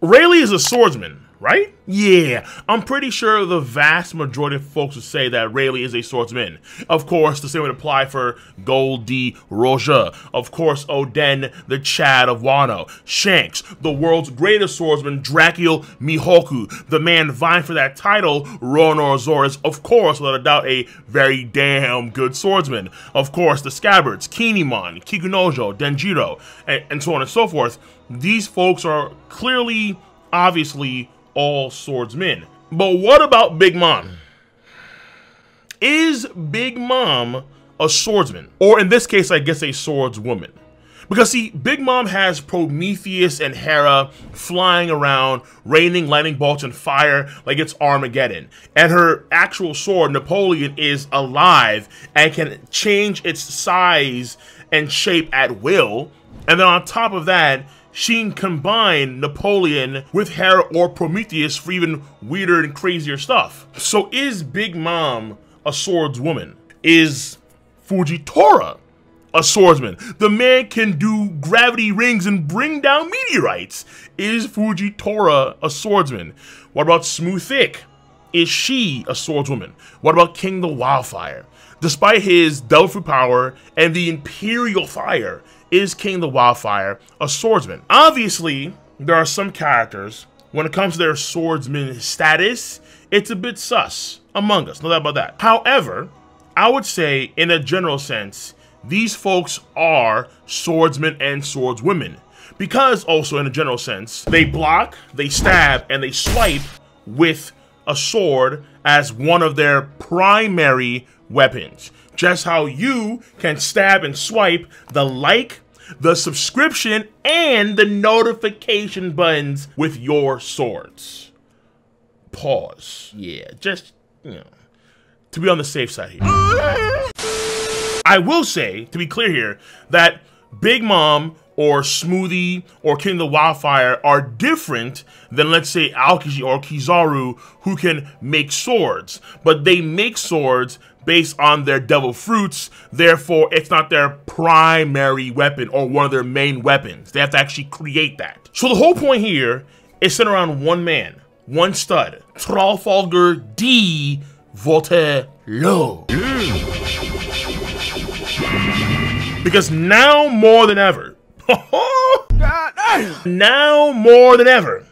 Rayleigh is a swordsman, right? Yeah, I'm pretty sure the vast majority of folks would say that Rayleigh is a swordsman. Of course, the same would apply for Gold D. Roger. Of course, Oden, the Chad of Wano. Shanks, the world's greatest swordsman, Dracul Mihoku. The man vying for that title, Ronor Zoro, is, of course, without a doubt, a very damn good swordsman. Of course, the Scabbards, Kinemon, Kikunojo, Denjiro, and so on and so forth. These folks are clearly, obviously, all swordsmen. But what about Big Mom? Is Big Mom a swordsman? Or in this case, I guess a swordswoman. Because see, Big Mom has Prometheus and Hera flying around, raining lightning bolts and fire like it's Armageddon. And her actual sword, Napoleon, is alive and can change its size and shape at will. And then on top of that, she can combine Napoleon with Hera or Prometheus for even weirder and crazier stuff. So is Big Mom a swordswoman? Is Fujitora a swordsman? The man can do gravity rings and bring down meteorites. Is Fujitora a swordsman? What about Smooth Thick? Is she a swordswoman? What about King the Wildfire? Despite his Devil Fruit power and the Imperial Fire, is King the Wildfire a swordsman? Obviously, there are some characters, when it comes to their swordsman status, it's a bit sus among us, no doubt about that. However, I would say, in a general sense, these folks are swordsmen and swordswomen. Because also, in a general sense, they block, they stab, and they swipe with a sword as one of their primary weapons. Just how you can stab and swipe the like, the subscription, and the notification buttons with your swords. Pause. Yeah, just, you know, to be on the safe side here. I will say, to be clear here, that Big Mom or Smoothie or King of the Wildfire are different than, let's say, Aokiji or Kizaru, who can make swords. But they make swords based on their devil fruits, therefore it's not their primary weapon or one of their main weapons. They have to actually create that. So the whole point here is centered around one man, one stud, Trafalgar D. Voltaire-Lo. Because now more than ever, now more than ever,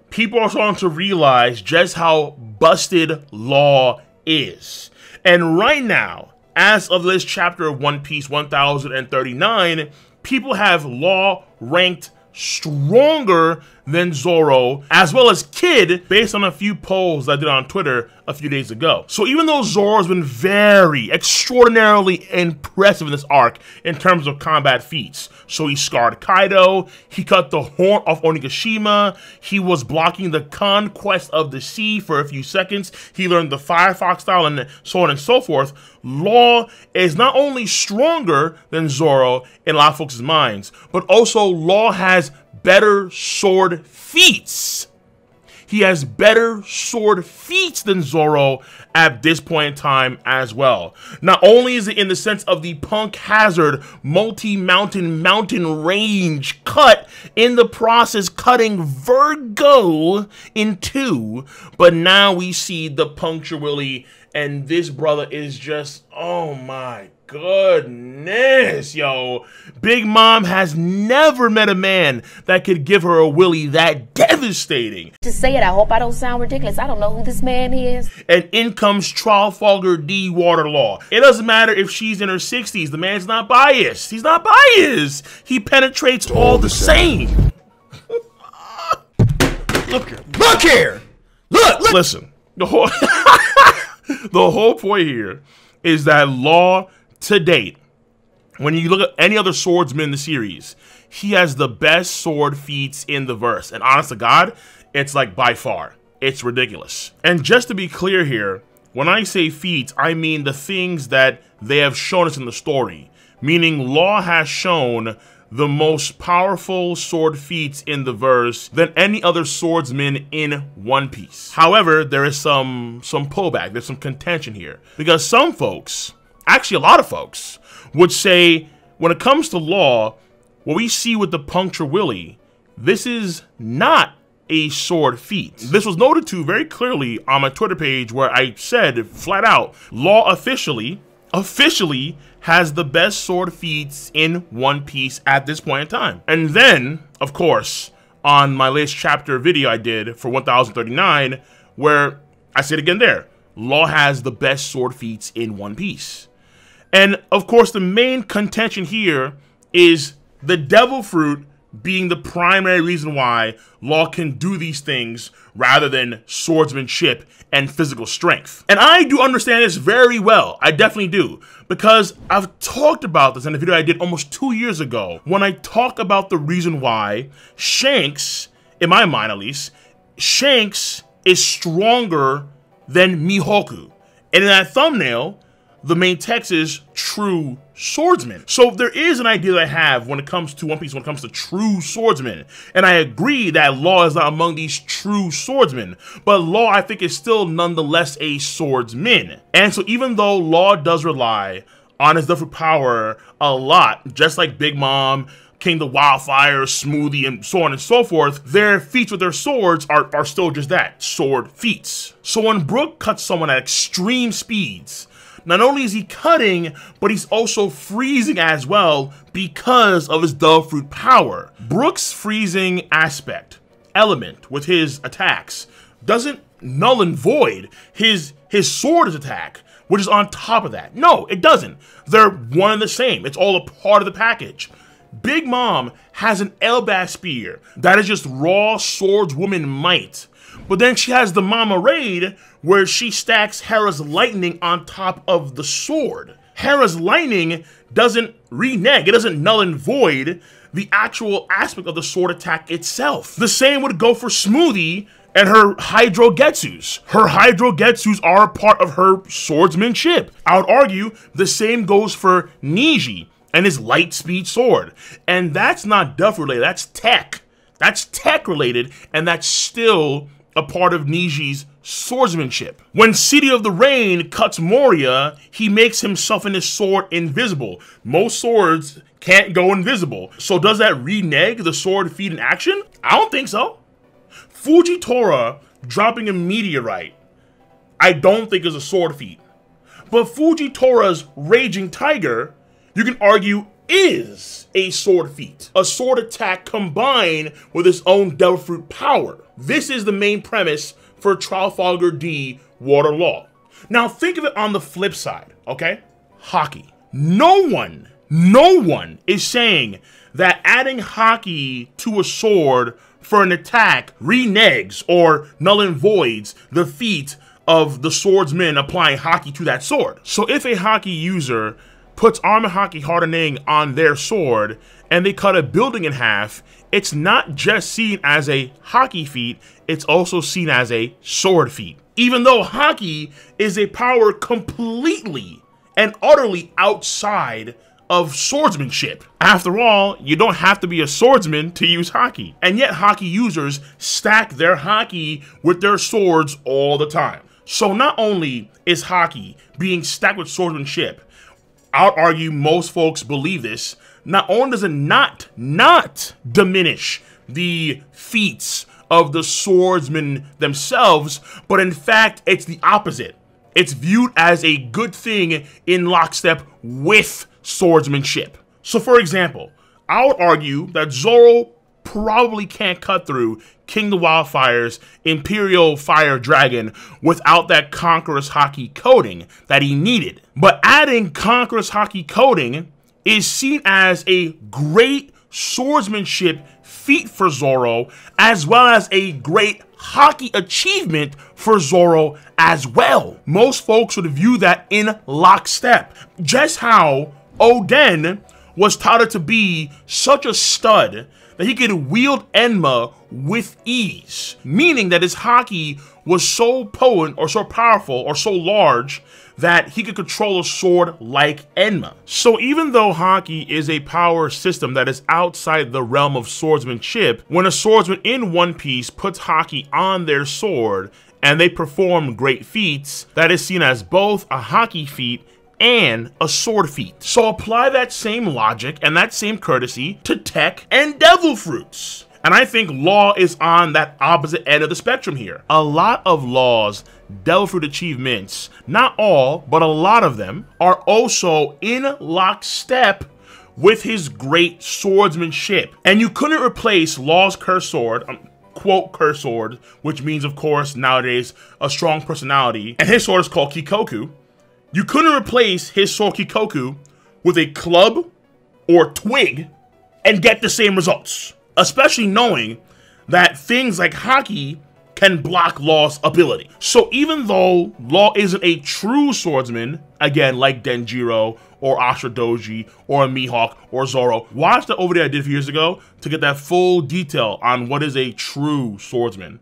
people are starting to realize just how busted Law is. And right now, as of this chapter of One Piece 1039, people have Law ranked stronger than Zoro, as well as Kid, based on a few polls I did on Twitter a few days ago. So even though Zoro has been very, extraordinarily impressive in this arc in terms of combat feats, so he scarred Kaido, he cut the horn off Onigashima, he was blocking the conquest of the sea for a few seconds, he learned the Firefox style, and so on and so forth, Law is not only stronger than Zoro in a lot of folks' minds, but also Law has better sword feats. He has better sword feats than Zoro at this point in time as well. Not only is it in the sense of the Punk Hazard mountain range cut, in the process cutting Virgo in two, but now we see the Puncture Willie, and this brother is just, oh my goodness, yo. Big Mom has never met a man that could give her a willy that devastating. To say it, I hope I don't sound ridiculous. I don't know who this man is. And in comes Trafalgar D. Waterlaw. It doesn't matter if she's in her 60s. The man's not biased. He's not biased. He penetrates all the same. Look here. Look here. Look. Listen. The whole point here is that Law, to date, when you look at any other swordsman in the series, he has the best sword feats in the verse. And honest to God, it's like by far. It's ridiculous. And just to be clear here, when I say feats, I mean the things that they have shown us in the story. Meaning Law has shown the most powerful sword feats in the verse than any other swordsman in One Piece. However, there is some pullback, there's some contention here. Because some folks, actually a lot of folks, would say when it comes to Law, what we see with the Puncture Willie, this is not a sword feat. This was noted to very clearly on my Twitter page, where I said flat out, Law officially has the best sword feats in One Piece at this point in time. And then, of course, on my latest chapter video I did for 1039, where I said again there, Law has the best sword feats in One Piece. And of course, the main contention here is the devil fruit being the primary reason why Law can do these things rather than swordsmanship and physical strength. And I do understand this very well. I definitely do. Because I've talked about this in a video I did almost 2 years ago, when I talked about the reason why Shanks, in my mind at least, Shanks is stronger than Mihawk. And in that thumbnail, the main text is true swordsman. So there is an idea that I have when it comes to One Piece, when it comes to true swordsmen. And I agree that Law is not among these true swordsmen, but Law, I think, is still nonetheless a swordsman. And so even though Law does rely on his different power a lot, just like Big Mom, King the Wildfire, Smoothie, and so on and so forth, their feats with their swords are still just that, sword feats. So when Brook cuts someone at extreme speeds, not only is he cutting, but he's also freezing as well because of his Dove Fruit power. Brook's freezing element with his attacks doesn't null and void his sword's attack, which is on top of that. No, it doesn't. They're one and the same. It's all a part of the package. Big Mom has an Elbaf spear that is just raw swordswoman might. But then she has the Mama Raid, where she stacks Hera's lightning on top of the sword. Hera's lightning doesn't renege, it doesn't null and void the actual aspect of the sword attack itself. The same would go for Smoothie and her Hydro Getsus. Her Hydro Getsus are a part of her swordsmanship. I would argue the same goes for Niji and his light speed sword. And that's not Duff related, that's tech. That's tech related, and that's still a part of Niji's swordsmanship. When City of the Rain cuts Moria, he makes himself and his sword invisible. Most swords can't go invisible. So does that renege the sword feat in action? I don't think so. Fujitora dropping a meteorite, I don't think is a sword feat. But Fujitora's Raging Tiger, you can argue, is a sword feat. A sword attack combined with its own Devil Fruit power. This is the main premise for Trafalgar D Water Law. Now think of it on the flip side, okay? Haki. No one is saying that adding Haki to a sword for an attack reneges or null and voids the feat of the swordsman applying Haki to that sword. So if a Haki user puts Armor Haki hardening on their sword and they cut a building in half, it's not just seen as a Haki feat, it's also seen as a sword feat. Even though Haki is a power completely and utterly outside of swordsmanship. After all, you don't have to be a swordsman to use Haki. And yet Haki users stack their Haki with their swords all the time. So not only is Haki being stacked with swordsmanship, I would argue most folks believe this, not only does it not diminish the feats of the swordsmen themselves, but in fact, it's the opposite. It's viewed as a good thing in lockstep with swordsmanship. So for example, I would argue that Zoro probably can't cut through King the Wildfire's Imperial Fire Dragon without that Conqueror's Haki coating that he needed. But adding Conqueror's Haki coating is seen as a great swordsmanship feat for Zoro, as well as a great Haki achievement for Zoro as well. Most folks would view that in lockstep. Just how Oden was touted to be such a stud that he could wield Enma with ease, meaning that his Haki was so potent or so powerful or so large that he could control a sword like Enma. So even though Haki is a power system that is outside the realm of swordsmanship, when a swordsman in One Piece puts Haki on their sword and they perform great feats, that is seen as both a Haki feat and a sword feat. So apply that same logic and that same courtesy to tech and devil fruits. And I think Law is on that opposite end of the spectrum here. A lot of Law's Devil Fruit achievements, not all, but a lot of them, are also in lockstep with his great swordsmanship. And you couldn't replace Law's cursed sword, quote cursed sword, which means of course nowadays a strong personality, and his sword is called Kikoku. You couldn't replace his sword Kikoku with a club or twig and get the same results, especially knowing that things like Haki can block Law's ability. So even though Law isn't a true swordsman, again, like Denjiro or Ashura Doji or Mihawk or Zoro, watch the OVA I did a few years ago to get that full detail on what is a true swordsman.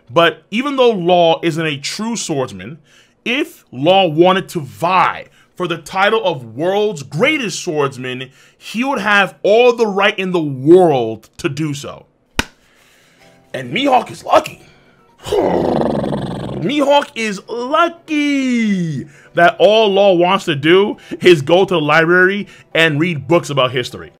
But even though Law isn't a true swordsman, if Law wanted to vie for the title of world's greatest swordsman, he would have all the right in the world to do so. And Mihawk is lucky. Mihawk is lucky that all Law wants to do is go to the library and read books about history.